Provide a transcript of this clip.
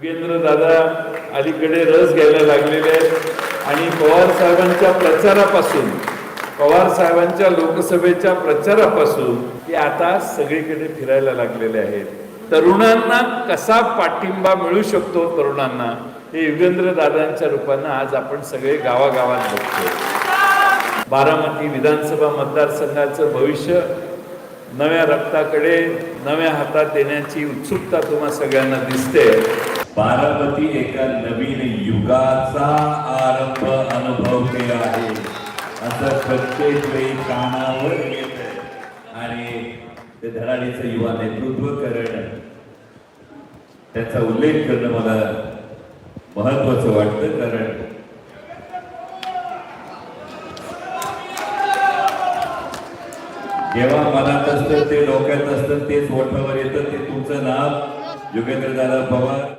युगेंद्र दादा अलीकडे रस घ्यायला लागलेले आहेत आणि पवार साहेबांच्या प्रचारापासून, पवार साहेबांच्या लोकसभेच्या प्रचारापासून ते आता सगळीकडे फिरायला लागलेले आहेत. तरुणांना कसा पाठिंबा मिळू शकतो, तरुणांना हे युगेंद्र दादांच्या रूपानं आज आपण सगळे गावागावात बघतो. बारामती विधानसभा मतदारसंघाचं भविष्य नव्या रक्ताकडे, नव्या हातात येण्याची उत्सुकता तुम्हा सगळ्यांना दिसते. बारामती एका नवीन युगाचा आरंभ अनुभवते आहे असं प्रत्येक वेळी कानावर येतं आणि ते धडाडीचं युवा नेतृत्व करणं, त्याचा उल्लेख करणं मला महत्वाचं वाटतं. कारण जेव्हा मनात असतं ते डोक्यात असतं तेच ओठावर येतं. ते तुमचं नाव युगेंद्र दादा पवार.